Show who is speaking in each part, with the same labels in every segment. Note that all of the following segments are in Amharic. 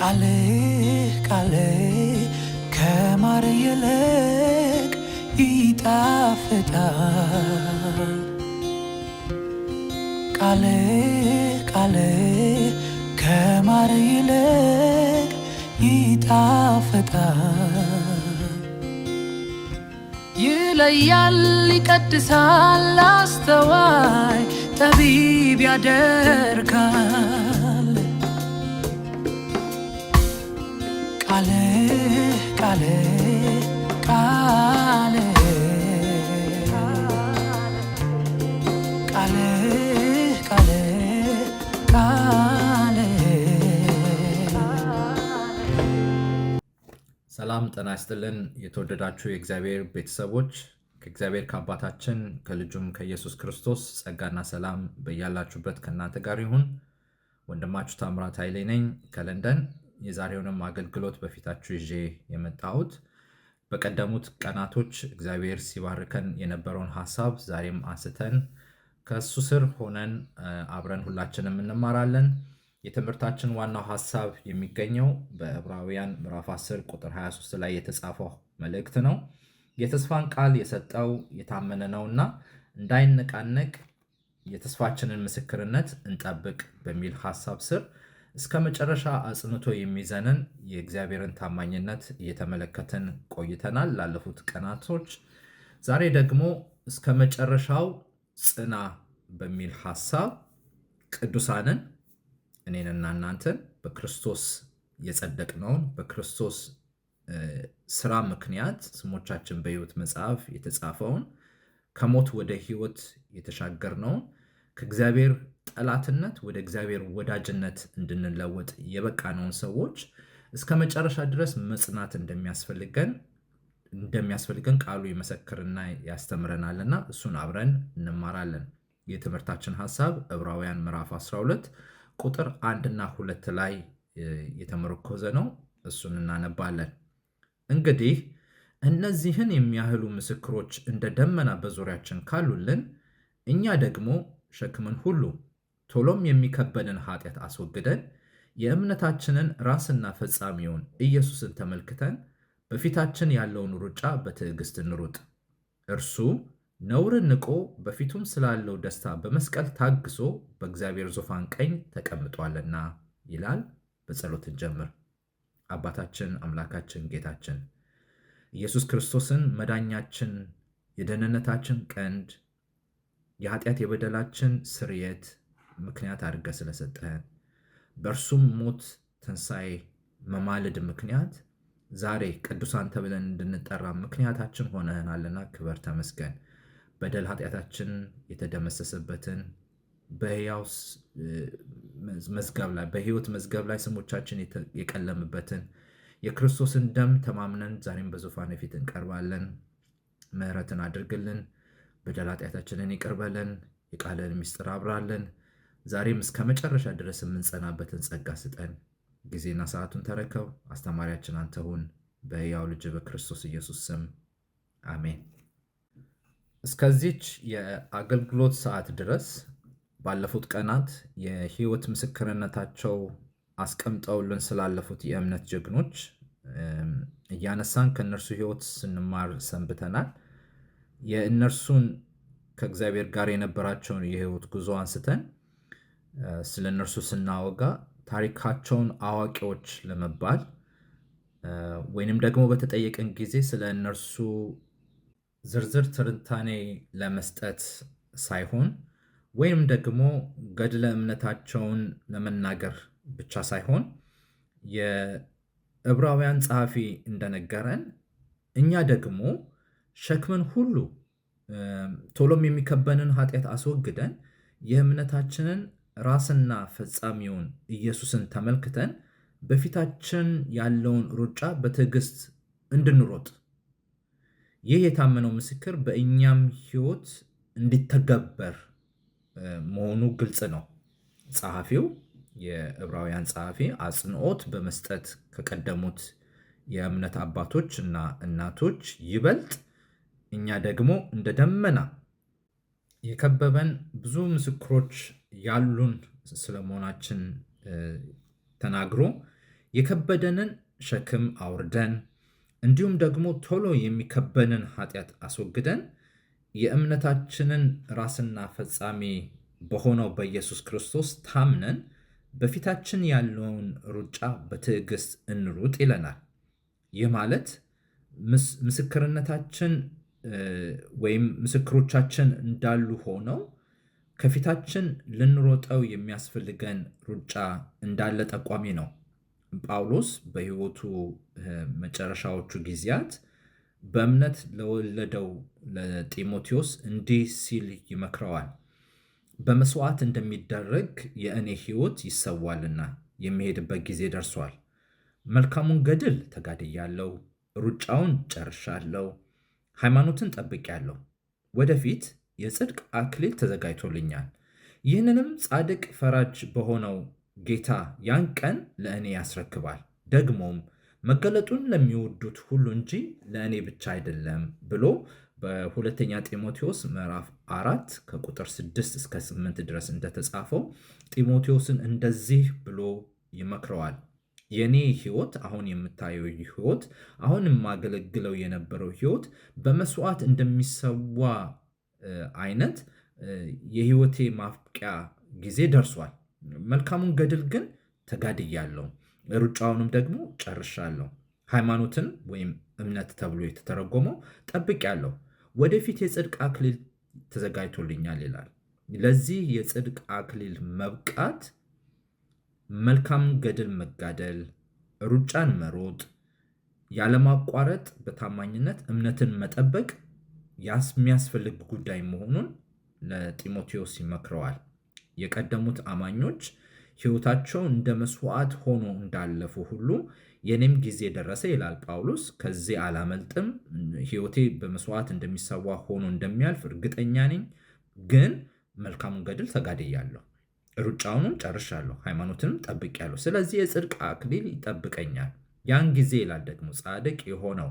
Speaker 1: ቃል ከማር ይልቅ ይጣፍጣል። ቃል ከማር ይልቅ ይጣፍጣል። ይለያል፣ ይቀድሳል፣ አስተዋይ ጠቢብ ያደርጋል። ቃል
Speaker 2: ሰላም ጤና ይስጥልን። የተወደዳችሁ የእግዚአብሔር ቤተሰቦች ከእግዚአብሔር ከአባታችን ከልጁም ከኢየሱስ ክርስቶስ ጸጋና ሰላም በያላችሁበት ከእናንተ ጋር ይሁን። ወንድማችሁ ታምራት ኃይሌ ነኝ ከለንደን። የዛሬውንም አገልግሎት በፊታችሁ ይዤ የመጣሁት በቀደሙት ቀናቶች እግዚአብሔር ሲባርከን የነበረውን ሐሳብ ዛሬም አንስተን ከእሱ ስር ሆነን አብረን ሁላችንም እንማራለን። የትምህርታችን ዋናው ሐሳብ የሚገኘው በዕብራውያን ምዕራፍ 10 ቁጥር 23 ላይ የተጻፈው መልእክት ነው። የተስፋን ቃል የሰጠው የታመነ ነውና እንዳይነቃነቅ የተስፋችንን ምስክርነት እንጠብቅ በሚል ሐሳብ ስር እስከ መጨረሻ አጽንቶ የሚይዘንን የእግዚአብሔርን ታማኝነት እየተመለከትን ቆይተናል ላለፉት ቀናቶች። ዛሬ ደግሞ እስከ መጨረሻው ጽና በሚል ሐሳብ ቅዱሳንን እኔንና እናንተን በክርስቶስ የጸደቅነውን በክርስቶስ ስራ ምክንያት ስሞቻችን በሕይወት መጽሐፍ የተጻፈውን ከሞት ወደ ሕይወት የተሻገርነውን ከእግዚአብሔር ጠላትነት ወደ እግዚአብሔር ወዳጅነት እንድንለወጥ የበቃነውን ሰዎች እስከ መጨረሻ ድረስ መጽናት እንደሚያስፈልገን ቃሉ ይመሰክርና ያስተምረናልና እሱን አብረን እንማራለን። የትምህርታችን ሐሳብ ዕብራውያን ምዕራፍ 12 ቁጥር 1 እና 2 ላይ የተመረኮዘ ነው። እሱን እናነባለን። እንግዲህ እነዚህን የሚያህሉ ምስክሮች እንደ ደመና በዙሪያችን ካሉልን እኛ ደግሞ ሸክምን ሁሉ ቶሎም የሚከበንን ኃጢአት አስወግደን የእምነታችንን ራስና ፈጻሚውን ኢየሱስን ተመልክተን በፊታችን ያለውን ሩጫ በትዕግስት እንሩጥ። እርሱ ነውርን ንቆ በፊቱም ስላለው ደስታ በመስቀል ታግሶ በእግዚአብሔር ዙፋን ቀኝ ተቀምጧልና ይላል። በጸሎት እንጀምር። አባታችን አምላካችን ጌታችን ኢየሱስ ክርስቶስን መዳኛችን፣ የደህንነታችን ቀንድ፣ የኃጢአት የበደላችን ስርየት ምክንያት አድርገህ ስለሰጠህን በእርሱም ሞት ትንሣኤ መማልድ ምክንያት ዛሬ ቅዱሳን ተብለን እንድንጠራ ምክንያታችን ሆነህናልና ክበር ተመስገን። በደል ኃጢአታችን የተደመሰሰበትን በሕይወት መዝገብ ላይ ስሞቻችን የቀለምበትን የክርስቶስን ደም ተማምነን ዛሬም በዙፋን ፊት እንቀርባለን። ምሕረትን አድርግልን። በደል ኃጢአታችንን ይቅር በለን። የቃልን ምስጢር አብራለን። ዛሬም እስከ መጨረሻ ድረስ የምንጸናበትን ጸጋ ስጠን። ጊዜና ሰዓቱን ተረከብ። አስተማሪያችን አንተ ሁን። በሕያው ልጅ በክርስቶስ ኢየሱስ ስም አሜን። እስከዚች የአገልግሎት ሰዓት ድረስ ባለፉት ቀናት የሕይወት ምስክርነታቸው አስቀምጠውልን ስላለፉት የእምነት ጀግኖች እያነሳን ከእነርሱ ሕይወት ስንማር ሰንብተናል። የእነርሱን ከእግዚአብሔር ጋር የነበራቸውን የሕይወት ጉዞ አንስተን ስለ እነርሱ ስናወጋ ታሪካቸውን አዋቂዎች ለመባል ወይንም ደግሞ በተጠየቀን ጊዜ ስለ እነርሱ ዝርዝር ትንታኔ ለመስጠት ሳይሆን ወይም ደግሞ ገድለ እምነታቸውን ለመናገር ብቻ ሳይሆን የዕብራውያን ጸሐፊ እንደነገረን እኛ ደግሞ ሸክምን ሁሉ ቶሎም የሚከበንን ኃጢአት አስወግደን የእምነታችንን ራስና ፈጻሚውን ኢየሱስን ተመልክተን በፊታችን ያለውን ሩጫ በትዕግስት እንድንሮጥ ይህ የታመነው ምስክር በእኛም ሕይወት እንዲተገበር መሆኑ ግልጽ ነው። ጸሐፊው የዕብራውያን ጸሐፊ አጽንዖት በመስጠት ከቀደሙት የእምነት አባቶች እና እናቶች ይበልጥ እኛ ደግሞ እንደ ደመና የከበበን ብዙ ምስክሮች ያሉን ስለመሆናችን ተናግሮ የከበደንን ሸክም አውርደን እንዲሁም ደግሞ ቶሎ የሚከበንን ኃጢአት አስወግደን የእምነታችንን ራስና ፈጻሚ በሆነው በኢየሱስ ክርስቶስ ታምነን በፊታችን ያለውን ሩጫ በትዕግስት እንሩጥ ይለናል። ይህ ማለት ምስክርነታችን ወይም ምስክሮቻችን እንዳሉ ሆነው ከፊታችን ልንሮጠው የሚያስፈልገን ሩጫ እንዳለ ጠቋሚ ነው። ጳውሎስ በሕይወቱ መጨረሻዎቹ ጊዜያት በእምነት ለወለደው ለጢሞቴዎስ እንዲህ ሲል ይመክረዋል። በመስዋዕት እንደሚደረግ የእኔ ሕይወት ይሰዋልና የሚሄድበት ጊዜ ደርሷል። መልካሙን ገድል ተጋድያለሁ፣ ሩጫውን ጨርሻለሁ፣ ሃይማኖትን ጠብቄያለሁ። ወደፊት የጽድቅ አክሊል ተዘጋጅቶልኛል። ይህንንም ጻድቅ ፈራጅ በሆነው ጌታ ያን ቀን ለእኔ ያስረክባል። ደግሞም መገለጡን ለሚወዱት ሁሉ እንጂ ለእኔ ብቻ አይደለም ብሎ በሁለተኛ ጢሞቴዎስ ምዕራፍ 4 ከቁጥር 6 እስከ 8 ድረስ እንደተጻፈው ጢሞቴዎስን እንደዚህ ብሎ ይመክረዋል። የኔ ሕይወት አሁን የምታየው ሕይወት አሁን የማገለግለው የነበረው ሕይወት በመስዋዕት እንደሚሰዋ አይነት የሕይወቴ ማብቂያ ጊዜ ደርሷል። መልካሙን ገድል ግን ተጋድያለሁ፣ ሩጫውንም ደግሞ ጨርሻለሁ። ሃይማኖትን ወይም እምነት ተብሎ የተተረጎመው ጠብቄያለሁ። ወደፊት የጽድቅ አክሊል ተዘጋጅቶልኛል ይላል። ለዚህ የጽድቅ አክሊል መብቃት መልካም ገድል መጋደል፣ ሩጫን መሮጥ፣ ያለማቋረጥ በታማኝነት እምነትን መጠበቅ የሚያስፈልግ ጉዳይ መሆኑን ለጢሞቴዎስ ይመክረዋል። የቀደሙት አማኞች ሕይወታቸው እንደ መስዋዕት ሆኖ እንዳለፉ ሁሉ የኔም ጊዜ ደረሰ ይላል ጳውሎስ። ከዚህ አላመልጥም። ሕይወቴ በመስዋዕት እንደሚሰዋ ሆኖ እንደሚያልፍ እርግጠኛ ነኝ። ግን መልካሙን ገድል ተጋድያለሁ፣ ሩጫውንም ጨርሻለሁ፣ ሃይማኖትንም ጠብቄያለሁ። ስለዚህ የጽድቅ አክሊል ይጠብቀኛል። ያን ጊዜ ይላል ደግሞ ጻድቅ የሆነው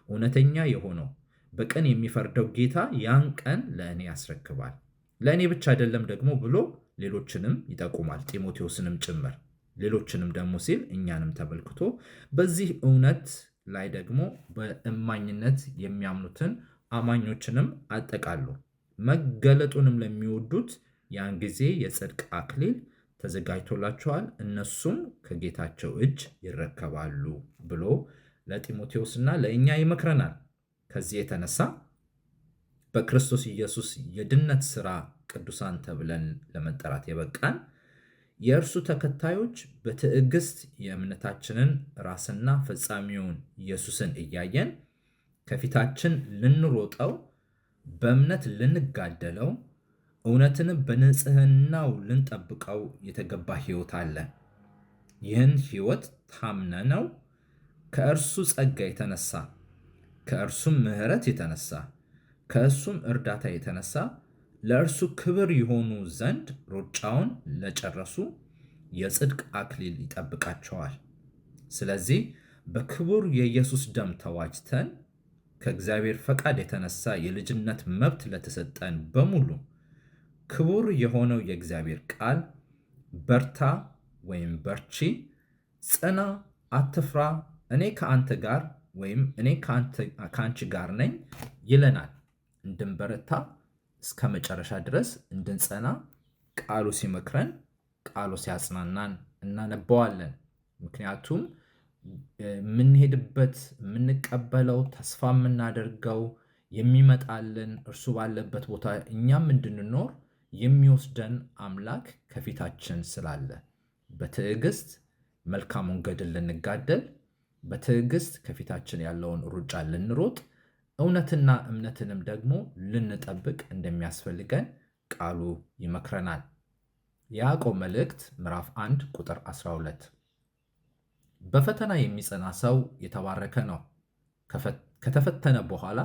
Speaker 2: እውነተኛ የሆነው በቀን የሚፈርደው ጌታ ያን ቀን ለእኔ ያስረክባል። ለእኔ ብቻ አይደለም ደግሞ ብሎ ሌሎችንም ይጠቁማል፣ ጢሞቴዎስንም ጭምር። ሌሎችንም ደግሞ ሲል እኛንም ተመልክቶ በዚህ እውነት ላይ ደግሞ በእማኝነት የሚያምኑትን አማኞችንም አጠቃሉ። መገለጡንም ለሚወዱት ያን ጊዜ የጽድቅ አክሊል ተዘጋጅቶላቸዋል፣ እነሱም ከጌታቸው እጅ ይረከባሉ ብሎ ለጢሞቴዎስና ለእኛ ይመክረናል። ከዚህ የተነሳ በክርስቶስ ኢየሱስ የድነት ሥራ ቅዱሳን ተብለን ለመጠራት የበቃን የእርሱ ተከታዮች በትዕግስት የእምነታችንን ራስና ፈጻሚውን ኢየሱስን እያየን ከፊታችን ልንሮጠው፣ በእምነት ልንጋደለው፣ እውነትንም በንጽህናው ልንጠብቀው የተገባ ሕይወት አለ። ይህን ሕይወት ታምነነው ከእርሱ ጸጋ የተነሳ ከእርሱም ምሕረት የተነሳ ከእሱም እርዳታ የተነሳ ለእርሱ ክብር የሆኑ ዘንድ ሩጫውን ለጨረሱ የጽድቅ አክሊል ይጠብቃቸዋል። ስለዚህ በክቡር የኢየሱስ ደም ተዋጅተን ከእግዚአብሔር ፈቃድ የተነሳ የልጅነት መብት ለተሰጠን በሙሉ ክቡር የሆነው የእግዚአብሔር ቃል በርታ ወይም በርቺ፣ ጽና፣ አትፍራ፣ እኔ ከአንተ ጋር ወይም እኔ ከአንቺ ጋር ነኝ ይለናል። እንድንበረታ እስከ መጨረሻ ድረስ እንድንጸና ቃሉ ሲመክረን፣ ቃሉ ሲያጽናናን እናነባዋለን። ምክንያቱም የምንሄድበት የምንቀበለው ተስፋ የምናደርገው የሚመጣልን እርሱ ባለበት ቦታ እኛም እንድንኖር የሚወስደን አምላክ ከፊታችን ስላለ በትዕግስት መልካሙን ገድል ልንጋደል፣ በትዕግስት ከፊታችን ያለውን ሩጫ ልንሮጥ፣ እውነትና እምነትንም ደግሞ ልንጠብቅ እንደሚያስፈልገን ቃሉ ይመክረናል። የያዕቆብ መልእክት ምዕራፍ 1 ቁጥር 12 በፈተና የሚጸና ሰው የተባረከ ነው፣ ከተፈተነ በኋላ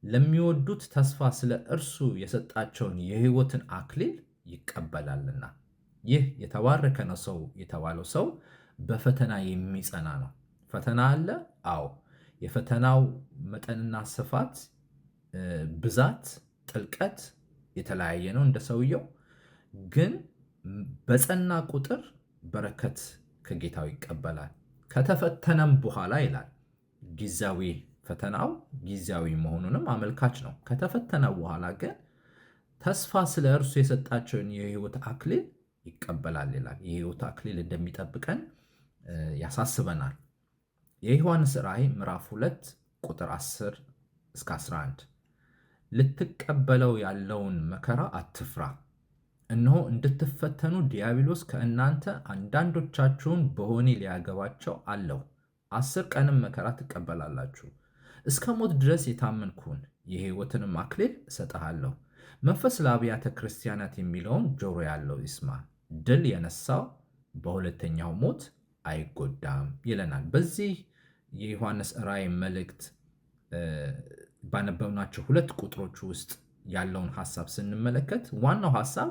Speaker 2: ለሚወዱት ተስፋ ስለ እርሱ የሰጣቸውን የሕይወትን አክሊል ይቀበላልና። ይህ የተባረከ ነው ሰው የተባለው ሰው በፈተና የሚጸና ነው። ፈተና አለ። አዎ፣ የፈተናው መጠንና ስፋት፣ ብዛት፣ ጥልቀት የተለያየ ነው እንደ ሰውየው። ግን በጸና ቁጥር በረከት ከጌታው ይቀበላል። ከተፈተነም በኋላ ይላል። ጊዜያዊ ፈተናው ጊዜያዊ መሆኑንም አመልካች ነው። ከተፈተነ በኋላ ግን ተስፋ ስለ እርሱ የሰጣቸውን የሕይወት አክሊል ይቀበላል ይላል። የሕይወት አክሊል እንደሚጠብቀን ያሳስበናል። የዮሐንስ ራእይ ምዕራፍ 2 ቁጥር 10 እስከ 11 ልትቀበለው ያለውን መከራ አትፍራ፣ እነሆ እንድትፈተኑ ዲያብሎስ ከእናንተ አንዳንዶቻችሁን በወህኒ ሊያገባቸው አለው። 10 ቀንም መከራ ትቀበላላችሁ። እስከ ሞት ድረስ የታመንኩን የሕይወትንም አክሊል እሰጥሃለሁ። መንፈስ ለአብያተ ክርስቲያናት የሚለውን ጆሮ ያለው ይስማ። ድል የነሳው በሁለተኛው ሞት አይጎዳም ይለናል። በዚህ የዮሐንስ ራእይ መልእክት ባነበብናቸው 2 ቁጥሮች ውስጥ ያለውን ሐሳብ ስንመለከት ዋናው ሐሳብ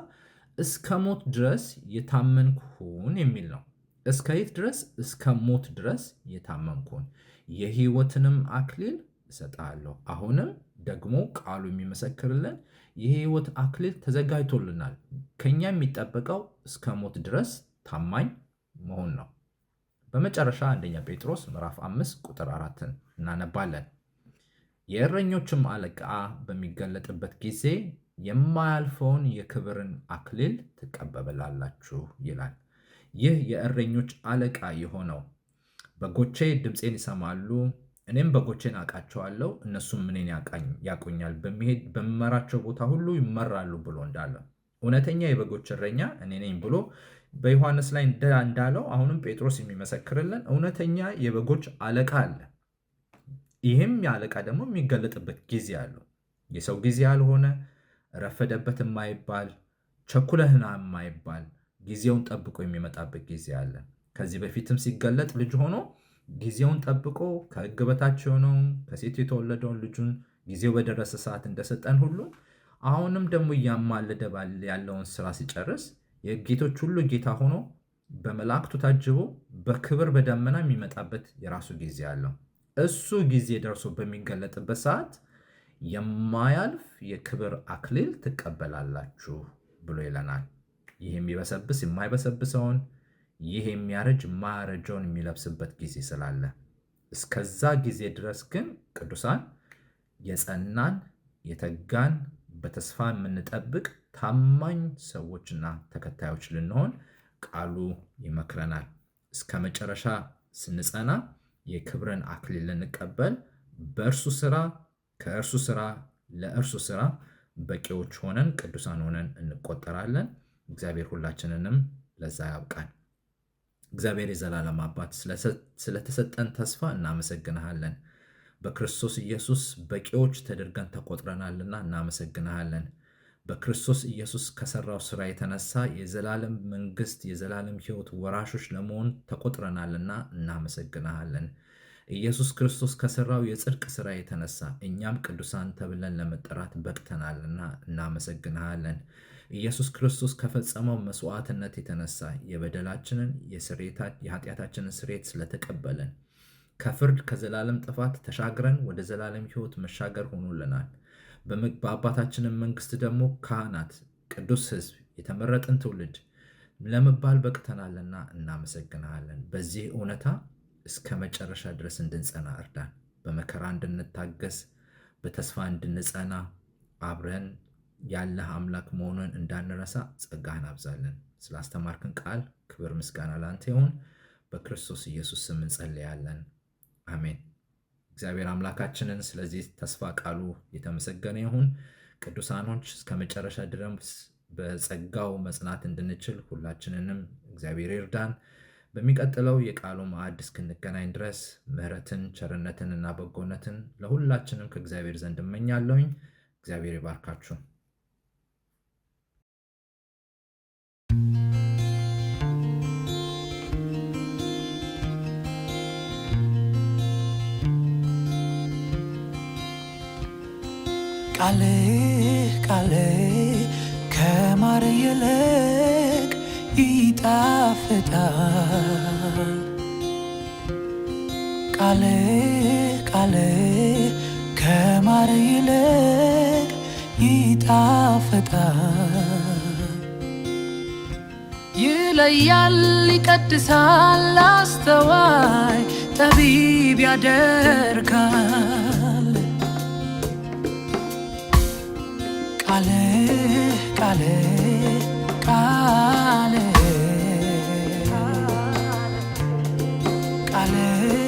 Speaker 2: እስከ ሞት ድረስ የታመንኩን የሚል ነው። እስከ የት ድረስ? እስከ ሞት ድረስ የታመንኩን የሕይወትንም አክሊል እሰጥሃለሁ። አሁንም ደግሞ ቃሉ የሚመሰክርልን የሕይወት አክሊል ተዘጋጅቶልናል። ከኛ የሚጠበቀው እስከ ሞት ድረስ ታማኝ መሆን ነው። በመጨረሻ አንደኛ ጴጥሮስ ምዕራፍ 5 ቁጥር 4 እናነባለን። የእረኞችም አለቃ በሚገለጥበት ጊዜ የማያልፈውን የክብርን አክሊል ትቀበላላችሁ ይላል። ይህ የእረኞች አለቃ የሆነው በጎቼ ድምፄን ይሰማሉ፣ እኔም በጎቼን አውቃቸዋለሁ፣ እነሱም እኔን ያውቁኛል፣ በምመራቸው ቦታ ሁሉ ይመራሉ ብሎ እንዳለ እውነተኛ የበጎች እረኛ እኔ ነኝ ብሎ በዮሐንስ ላይ እንዳለው አሁንም ጴጥሮስ የሚመሰክርልን እውነተኛ የበጎች አለቃ አለ። ይህም የአለቃ ደግሞ የሚገለጥበት ጊዜ አለው። የሰው ጊዜ ያልሆነ ረፈደበት የማይባል ቸኩለህና የማይባል ጊዜውን ጠብቆ የሚመጣበት ጊዜ አለ። ከዚህ በፊትም ሲገለጥ ልጅ ሆኖ ጊዜውን ጠብቆ ከሕግ በታች የሆነውን ከሴት የተወለደውን ልጁን ጊዜው በደረሰ ሰዓት እንደሰጠን ሁሉ አሁንም ደግሞ እያማለደ ያለውን ስራ ሲጨርስ የጌቶች ሁሉ ጌታ ሆኖ በመላእክቱ ታጅቦ በክብር በደመና የሚመጣበት የራሱ ጊዜ አለው። እሱ ጊዜ ደርሶ በሚገለጥበት ሰዓት የማያልፍ የክብር አክሊል ትቀበላላችሁ ብሎ ይለናል። ይህ የሚበሰብስ የማይበሰብሰውን፣ ይህ የሚያረጅ የማያረጀውን የሚለብስበት ጊዜ ስላለ እስከዛ ጊዜ ድረስ ግን ቅዱሳን የጸናን የተጋን በተስፋ የምንጠብቅ ታማኝ ሰዎችና ተከታዮች ልንሆን ቃሉ ይመክረናል። እስከ መጨረሻ ስንጸና የክብርን አክሊል ልንቀበል በእርሱ ስራ ከእርሱ ስራ ለእርሱ ስራ በቂዎች ሆነን ቅዱሳን ሆነን እንቆጠራለን። እግዚአብሔር ሁላችንንም ለዛ ያብቃን። እግዚአብሔር የዘላለም አባት ስለተሰጠን ተስፋ እናመሰግንሃለን። በክርስቶስ ኢየሱስ በቂዎች ተደርገን ተቆጥረናልና እናመሰግንሃለን። በክርስቶስ ኢየሱስ ከሰራው ስራ የተነሳ የዘላለም መንግስት የዘላለም ሕይወት ወራሾች ለመሆን ተቆጥረናልና እናመሰግንሃለን። ኢየሱስ ክርስቶስ ከሰራው የጽድቅ ስራ የተነሳ እኛም ቅዱሳን ተብለን ለመጠራት በቅተናልና እናመሰግንሃለን። ኢየሱስ ክርስቶስ ከፈጸመው መስዋዕትነት የተነሳ የበደላችንን የኃጢአታችንን ስርየት ስለተቀበለን ከፍርድ ከዘላለም ጥፋት ተሻግረን ወደ ዘላለም ሕይወት መሻገር ሆኖልናል። በአባታችንን መንግስት ደግሞ ካህናት፣ ቅዱስ ሕዝብ፣ የተመረጥን ትውልድ ለመባል በቅተናልና እናመሰግንሃለን። በዚህ እውነታ እስከ መጨረሻ ድረስ እንድንጸና እርዳን። በመከራ እንድንታገስ፣ በተስፋ እንድንጸና፣ አብረን ያለህ አምላክ መሆኑን እንዳንረሳ ጸጋህን አብዛለን። ስላስተማርክን ቃል ክብር ምስጋና ላንተ ይሁን። በክርስቶስ ኢየሱስ ስም እንጸልያለን፣ አሜን። እግዚአብሔር አምላካችንን ስለዚህ ተስፋ ቃሉ የተመሰገነ ይሁን። ቅዱሳኖች እስከ መጨረሻ ድረስ በጸጋው መጽናት እንድንችል ሁላችንንም እግዚአብሔር ይርዳን። በሚቀጥለው የቃሉ ማዕድ እስክንገናኝ ድረስ ምሕረትን፣ ቸርነትን እና በጎነትን ለሁላችንም ከእግዚአብሔር ዘንድ እመኛለሁኝ። እግዚአብሔር ይባርካችሁ።
Speaker 1: ቃሌ ከማር ይልቅ ይጣፍጣል። ቃሌ ከማር ይልቅ ይጣፍጣል። ይለያል ይቀድሳል አስተዋይ ጠቢብ ያደርጋል ቃልህ ቃልህ ቃልህ ቃልህ